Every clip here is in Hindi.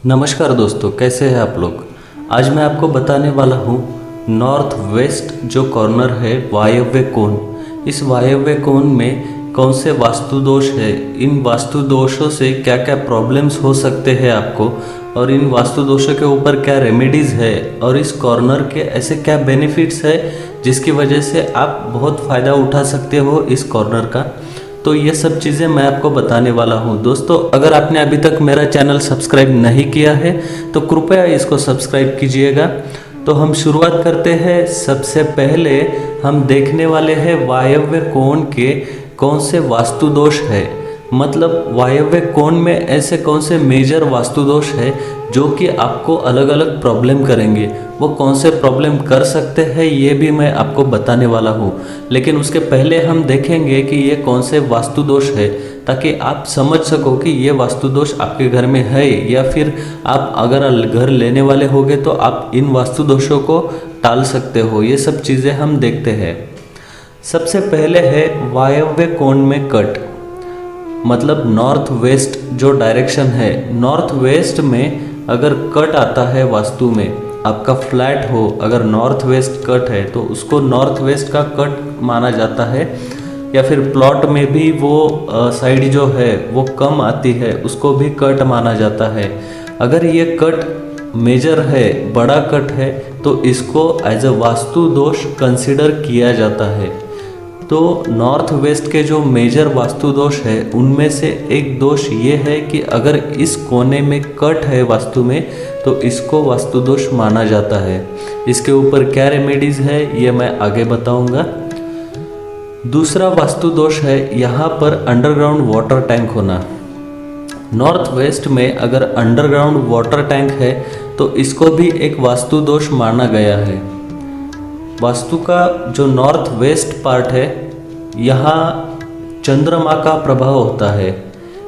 नमस्कार दोस्तों, कैसे हैं आप लोग। आज मैं आपको बताने वाला हूँ नॉर्थ वेस्ट जो कॉर्नर है वायव्य कोण। इस वायव्य कोण में कौन से वास्तु दोष है, इन वास्तु दोषों से क्या क्या प्रॉब्लम्स हो सकते हैं आपको, और इन वास्तु दोषों के ऊपर क्या रेमेडीज़ है, और इस कॉर्नर के ऐसे क्या बेनिफिट्स है जिसकी वजह से आप बहुत फ़ायदा उठा सकते हो इस कॉर्नर का। तो ये सब चीज़ें मैं आपको बताने वाला हूँ। दोस्तों, अगर आपने अभी तक मेरा चैनल सब्सक्राइब नहीं किया है तो कृपया इसको सब्सक्राइब कीजिएगा। तो हम शुरुआत करते हैं। सबसे पहले हम देखने वाले हैं वायव्य कोण के कौन से वास्तु दोष है, मतलब वायव्य कोण में ऐसे कौन से मेजर वास्तु दोष है जो कि आपको अलग अलग प्रॉब्लम करेंगे। वो कौन से प्रॉब्लम कर सकते हैं ये भी मैं आपको बताने वाला हूँ, लेकिन उसके पहले हम देखेंगे कि ये कौन से वास्तु दोष है, ताकि आप समझ सको कि ये वास्तु दोष आपके घर में है, या फिर आप अगर घर लेने वाले होगे तो आप इन वास्तु दोषों को टाल सकते हो। ये सब चीज़ें हम देखते हैं। सबसे पहले है वायव्य कोण में कट, मतलब नॉर्थ वेस्ट जो डायरेक्शन है, नॉर्थ वेस्ट में अगर कट आता है वास्तु में, आपका फ्लैट हो, अगर नॉर्थ वेस्ट कट है तो उसको नॉर्थ वेस्ट का कट माना जाता है, या फिर प्लॉट में भी वो साइड जो है वो कम आती है उसको भी कट माना जाता है। अगर ये कट मेजर है, बड़ा कट है, तो इसको एज अ वास्तु दोष कंसिडर किया जाता है। तो नॉर्थ वेस्ट के जो मेजर वास्तु दोष है उनमें से एक दोष ये है कि अगर इस कोने में कट है वास्तु में तो इसको वास्तु दोष माना जाता है। इसके ऊपर क्या रेमेडीज़ है ये मैं आगे बताऊंगा। दूसरा वास्तु दोष है यहाँ पर अंडरग्राउंड वाटर टैंक होना। नॉर्थ वेस्ट में अगर अंडरग्राउंड वाटर टैंक है तो इसको भी एक वास्तु दोष माना गया है। वास्तु का जो नॉर्थ वेस्ट पार्ट है यहाँ चंद्रमा का प्रभाव होता है,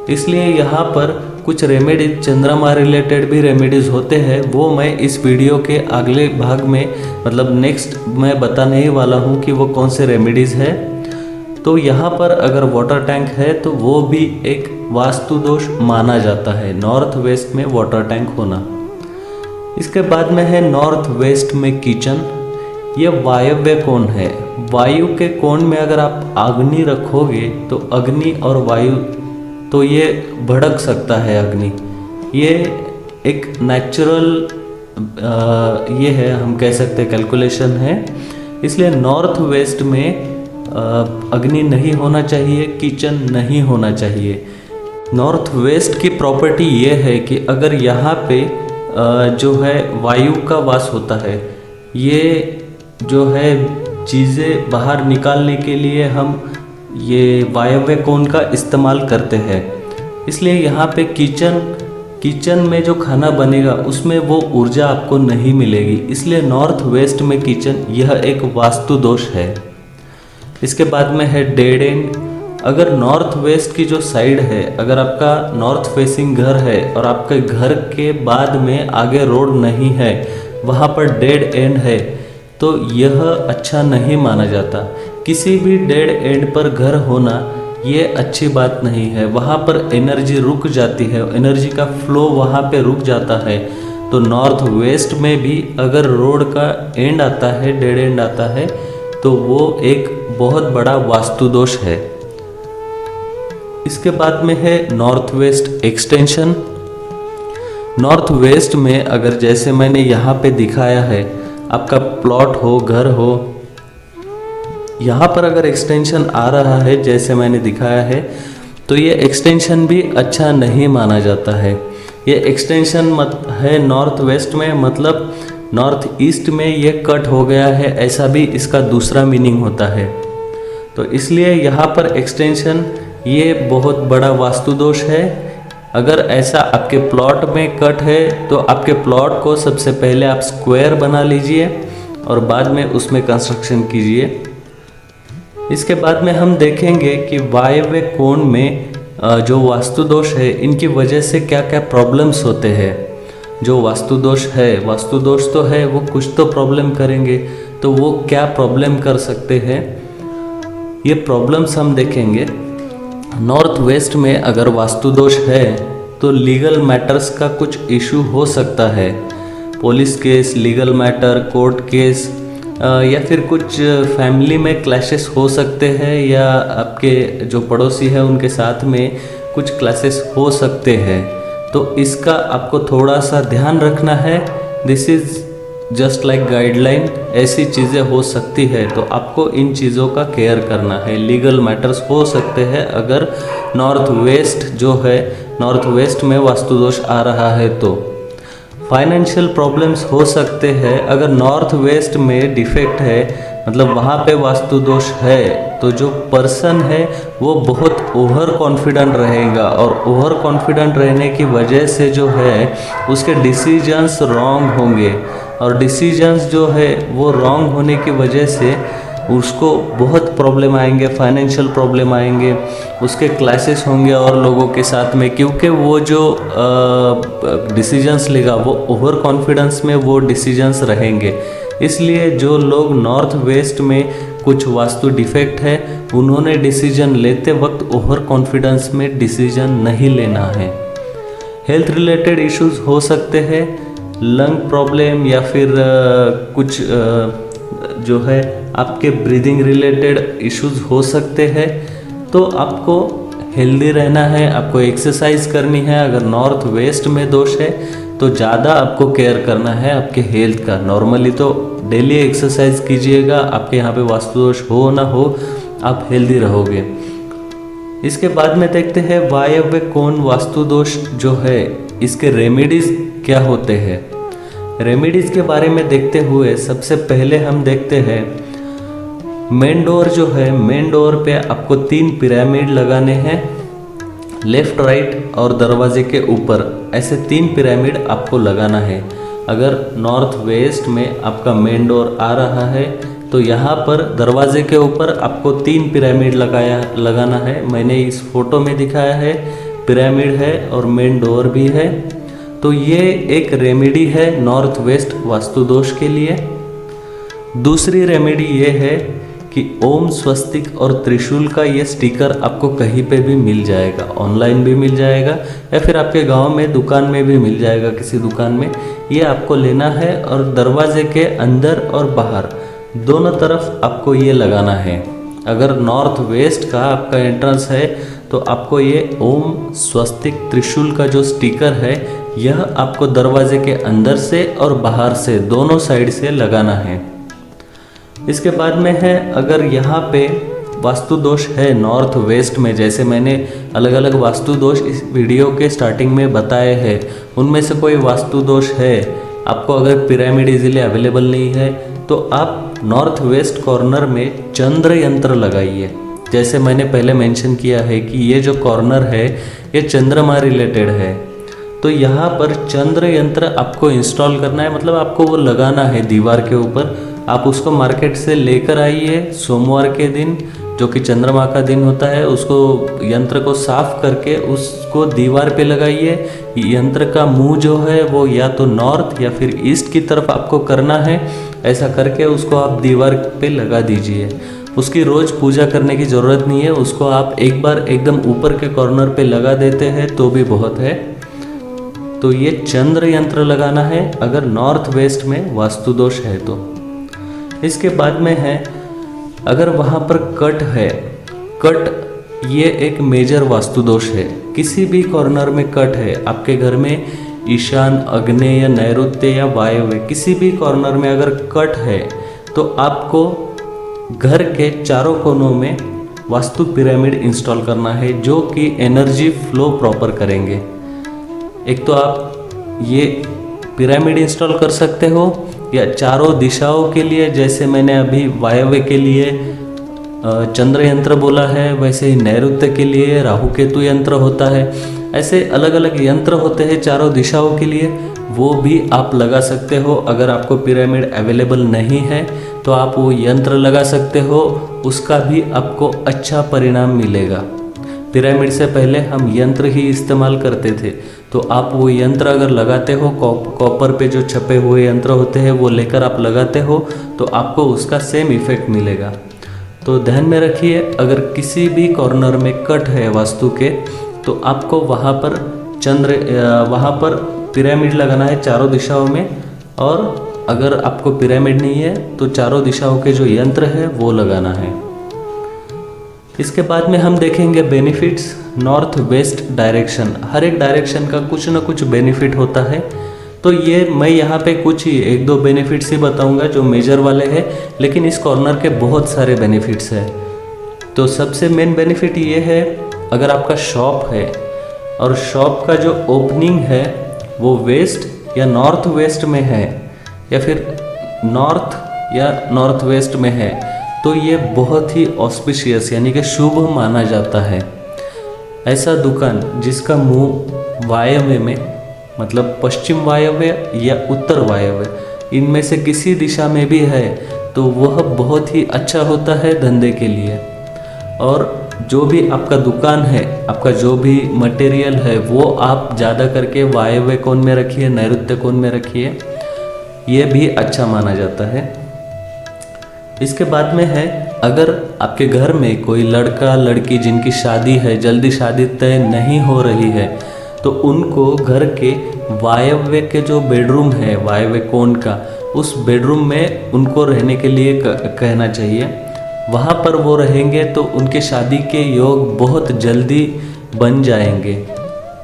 इसलिए यहाँ पर कुछ रेमेडीज चंद्रमा रिलेटेड भी रेमेडीज़ होते हैं। वो मैं इस वीडियो के अगले भाग में, मतलब नेक्स्ट मैं बताने ही वाला हूँ कि वो कौन से रेमेडीज़ है। तो यहाँ पर अगर वाटर टैंक है तो वो भी एक वास्तु दोष माना जाता है, नॉर्थ वेस्ट में वाटर टैंक होना। इसके बाद में है नॉर्थ वेस्ट में किचन। ये वायव्य कोण है। वायु के कोण में अगर आप अग्नि रखोगे तो अग्नि और वायु, तो ये भड़क सकता है अग्नि। ये एक नेचुरल ये है, हम कह सकते हैं कैलकुलेशन है। इसलिए नॉर्थ वेस्ट में अग्नि नहीं होना चाहिए, किचन नहीं होना चाहिए। नॉर्थ वेस्ट की प्रॉपर्टी ये है कि अगर यहाँ पे जो है वायु का वास होता है, ये जो है चीज़ें बाहर निकालने के लिए हम ये वायव्य कोण का इस्तेमाल करते हैं। इसलिए यहाँ पे किचन में जो खाना बनेगा उसमें वो ऊर्जा आपको नहीं मिलेगी। इसलिए नॉर्थ वेस्ट में किचन यह एक वास्तु दोष है। इसके बाद में है डेड एंड। अगर नॉर्थ वेस्ट की जो साइड है, अगर आपका नॉर्थ फेसिंग घर है और आपके घर के बाद में आगे रोड नहीं है, वहाँ पर डेड एंड है, तो यह अच्छा नहीं माना जाता। किसी भी डेड एंड पर घर होना ये अच्छी बात नहीं है। वहाँ पर एनर्जी रुक जाती है, एनर्जी का फ्लो वहाँ पे रुक जाता है। तो नॉर्थ वेस्ट में भी अगर रोड का एंड आता है, डेड एंड आता है, तो वो एक बहुत बड़ा वास्तु दोष है। इसके बाद में है north west extension. North west में अगर जैसे मैंने यहाँ पे दिखाया है, आपका प्लॉट हो, घर हो, यहाँ पर अगर एक्सटेंशन आ रहा है जैसे मैंने दिखाया है, तो ये एक्सटेंशन भी अच्छा नहीं माना जाता है। ये एक्सटेंशन है नॉर्थ वेस्ट में, मतलब नॉर्थ ईस्ट में ये कट हो गया है, ऐसा भी इसका दूसरा मीनिंग होता है। तो इसलिए यहाँ पर एक्सटेंशन ये बहुत बड़ा वास्तु दोष है। अगर ऐसा आपके प्लॉट में कट है तो आपके प्लॉट को सबसे पहले आप स्क्वायर बना लीजिए और बाद में उसमें कंस्ट्रक्शन कीजिए। इसके बाद में हम देखेंगे कि वायव्य कोण में जो वास्तु दोष है इनकी वजह से क्या क्या प्रॉब्लम्स होते हैं। जो वास्तु दोष है, वास्तु दोष तो है, वो कुछ तो प्रॉब्लम करेंगे, तो वो क्या प्रॉब्लम कर सकते हैं ये प्रॉब्लम्स हम देखेंगे। नॉर्थ वेस्ट में अगर वास्तु दोष है तो लीगल मैटर्स का कुछ इशू हो सकता है। Police case, legal matter, court case, या फिर कुछ फैमिली में क्लैशेस हो सकते हैं, या आपके जो पड़ोसी हैं उनके साथ में कुछ क्लैशेस हो सकते हैं। तो इसका आपको थोड़ा सा ध्यान रखना है। This is just like guideline, ऐसी चीज़ें हो सकती है तो आपको इन चीज़ों का केयर करना है। लीगल मैटर्स हो सकते हैं अगर नॉर्थ वेस्ट जो है, नॉर्थ वेस्ट में वास्तु दोष आ रहा है तो। फाइनेंशियल प्रॉब्लम्स हो सकते हैं अगर नॉर्थ वेस्ट में डिफेक्ट है, मतलब वहाँ पे वास्तु दोष है, तो जो पर्सन है वो बहुत ओवर कॉन्फिडेंट रहेगा, और ओवर कॉन्फिडेंट रहने की वजह से जो है उसके डिसीजंस रॉन्ग होंगे, और डिसीजंस जो है वो रॉन्ग होने की वजह से उसको बहुत प्रॉब्लम आएंगे, फाइनेंशियल प्रॉब्लम आएंगे, उसके क्लैशेस होंगे और लोगों के साथ में, क्योंकि वो जो डिसीजंस लेगा वो ओवर कॉन्फिडेंस में वो डिसीजंस रहेंगे। इसलिए जो लोग नॉर्थ वेस्ट में कुछ वास्तु डिफेक्ट है, उन्होंने डिसीजन लेते वक्त ओवर कॉन्फिडेंस में डिसीजन नहीं लेना है। हेल्थ रिलेटेड इश्यूज हो सकते हैं, लंग प्रॉब्लम या फिर कुछ जो है आपके ब्रीदिंग रिलेटेड इश्यूज हो सकते हैं। तो आपको हेल्दी रहना है, आपको एक्सरसाइज करनी है। अगर नॉर्थ वेस्ट में दोष है तो ज़्यादा आपको केयर करना है आपके हेल्थ का। नॉर्मली तो डेली एक्सरसाइज कीजिएगा, आपके यहाँ पे वास्तु दोष हो ना हो आप हेल्दी रहोगे। इसके बाद में देखते हैं वायव्य कोण वास्तु दोष जो है, इसके रेमेडीज़ क्या होते हैं। रेमेडीज़ के बारे में देखते हुए सबसे पहले हम देखते हैं मेन डोर जो है, मेन डोर पे आपको 3 पिरामिड लगाने हैं, लेफ्ट राइट और दरवाजे के ऊपर, ऐसे 3 पिरामिड आपको लगाना है। अगर नॉर्थ वेस्ट में आपका मेन डोर आ रहा है तो यहाँ पर दरवाजे के ऊपर आपको 3 पिरामिड लगाना है। मैंने इस फोटो में दिखाया है, पिरामिड है और मेन डोर भी है। तो ये एक रेमेडी है नॉर्थ वेस्ट वास्तु दोष के लिए। दूसरी रेमेडी ये है कि ओम, स्वस्तिक और त्रिशूल का ये स्टिकर आपको कहीं पे भी मिल जाएगा, ऑनलाइन भी मिल जाएगा या फिर आपके गांव में दुकान में भी मिल जाएगा, किसी दुकान में। ये आपको लेना है और दरवाजे के अंदर और बाहर दोनों तरफ आपको ये लगाना है। अगर नॉर्थ वेस्ट का आपका एंट्रेंस है तो आपको ये ओम, स्वस्तिक, त्रिशूल का जो स्टिकर है यह आपको दरवाजे के अंदर से और बाहर से दोनों साइड से लगाना है। इसके बाद में है, अगर यहाँ पे वास्तु दोष है नॉर्थ वेस्ट में, जैसे मैंने अलग अलग वास्तु दोष इस वीडियो के स्टार्टिंग में बताए हैं, उनमें से कोई वास्तु दोष है, आपको अगर पिरामिड इजीली अवेलेबल नहीं है तो आप नॉर्थ वेस्ट कॉर्नर में चंद्र यंत्र लगाइए। जैसे मैंने पहले मेंशन किया है कि ये जो कॉर्नर है ये चंद्रमा रिलेटेड है, तो यहाँ पर चंद्र यंत्र आपको इंस्टॉल करना है, मतलब आपको वो लगाना है दीवार के ऊपर। आप उसको मार्केट से लेकर आइए सोमवार के दिन, जो कि चंद्रमा का दिन होता है, उसको यंत्र को साफ करके उसको दीवार पे लगाइए। यंत्र का मुंह जो है वो या तो नॉर्थ या फिर ईस्ट की तरफ आपको करना है। ऐसा करके उसको आप दीवार पे लगा दीजिए। उसकी रोज़ पूजा करने की ज़रूरत नहीं है, उसको आप एक बार एकदम ऊपर के कॉर्नर पे लगा देते हैं तो भी बहुत है। तो ये चंद्र यंत्र लगाना है अगर नॉर्थ वेस्ट में वास्तु दोष है तो। इसके बाद में है, अगर वहाँ पर कट है, कट ये एक मेजर वास्तु दोष है। किसी भी कॉर्नर में कट है आपके घर में, ईशान, आग्नेय या नैऋत्य या वायव्य, किसी भी कॉर्नर में अगर कट है तो आपको घर के चारों कोनों में वास्तु पिरामिड इंस्टॉल करना है, जो कि एनर्जी फ्लो प्रॉपर करेंगे। एक तो आप ये पिरामिड इंस्टॉल कर सकते हो, या चारों दिशाओं के लिए, जैसे मैंने अभी वायव्य के लिए चंद्र यंत्र बोला है, वैसे ही नैऋत्य के लिए राहु केतु यंत्र होता है। ऐसे अलग अलग यंत्र होते हैं चारों दिशाओं के लिए, वो भी आप लगा सकते हो। अगर आपको पिरामिड अवेलेबल नहीं है तो आप वो यंत्र लगा सकते हो, उसका भी आपको अच्छा परिणाम मिलेगा। पिरामिड से पहले हम यंत्र ही इस्तेमाल करते थे, तो आप वो यंत्र अगर लगाते हो, कॉपर पे जो छपे हुए यंत्र होते हैं वो लेकर आप लगाते हो तो आपको उसका सेम इफेक्ट मिलेगा। तो ध्यान में रखिए, अगर किसी भी कॉर्नर में कट है वास्तु के तो आपको वहाँ पर वहाँ पर पिरामिड लगाना है चारों दिशाओं में, और अगर आपको पिरामिड नहीं है तो चारों दिशाओं के जो यंत्र है वो लगाना है। इसके बाद में हम देखेंगे बेनिफिट्स नॉर्थ वेस्ट डायरेक्शन। हर एक डायरेक्शन का कुछ ना कुछ बेनिफिट होता है, तो ये मैं यहाँ पे कुछ ही 1-2 बेनिफिट्स ही बताऊँगा जो मेजर वाले हैं, लेकिन इस कॉर्नर के बहुत सारे बेनिफिट्स हैं। तो सबसे मेन बेनिफिट ये है, अगर आपका शॉप है और शॉप का जो ओपनिंग है वो वेस्ट या नॉर्थ वेस्ट में है, या फिर नॉर्थ या नॉर्थ वेस्ट में है, तो ये बहुत ही ऑस्पिशियस यानी कि शुभ माना जाता है। ऐसा दुकान जिसका मुंह वायव्य में, मतलब पश्चिम वायव्य या उत्तर वायव्य, इनमें से किसी दिशा में भी है, तो वह बहुत ही अच्छा होता है धंधे के लिए। और जो भी आपका दुकान है, आपका जो भी मटेरियल है, वो आप ज़्यादा करके वायव्य कोण में रखिए, नैऋत्य कोण में रखिए, ये भी अच्छा माना जाता है। इसके बाद में है, अगर आपके घर में कोई लड़का लड़की जिनकी शादी है, जल्दी शादी तय नहीं हो रही है, तो उनको घर के वायव्य के जो बेडरूम है वायव्य कोण का, उस बेडरूम में उनको रहने के लिए कहना चाहिए। वहाँ पर वो रहेंगे तो उनके शादी के योग बहुत जल्दी बन जाएंगे।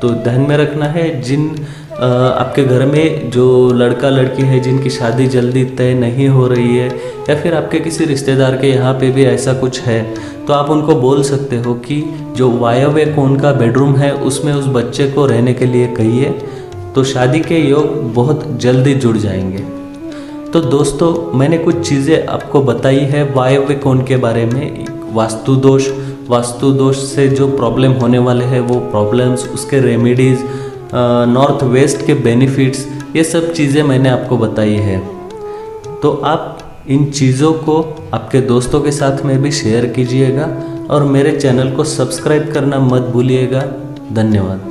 तो ध्यान में रखना है, जिन आपके घर में जो लड़का लड़की है जिनकी शादी जल्दी तय नहीं हो रही है, या फिर आपके किसी रिश्तेदार के यहाँ पे भी ऐसा कुछ है, तो आप उनको बोल सकते हो कि जो वायव्य कोण का बेडरूम है उसमें उस बच्चे को रहने के लिए कहिए, तो शादी के योग बहुत जल्दी जुड़ जाएंगे। तो दोस्तों, मैंने कुछ चीज़ें आपको बताई है वायव्य कोण के बारे में, वास्तु दोष से जो प्रॉब्लम होने वाले हैं वो प्रॉब्लम्स, उसके रेमेडीज़, नॉर्थ वेस्ट के बेनिफिट्स, ये सब चीज़ें मैंने आपको बताई है। तो आप इन चीज़ों को आपके दोस्तों के साथ में भी शेयर कीजिएगा, और मेरे चैनल को सब्सक्राइब करना मत भूलिएगा। धन्यवाद।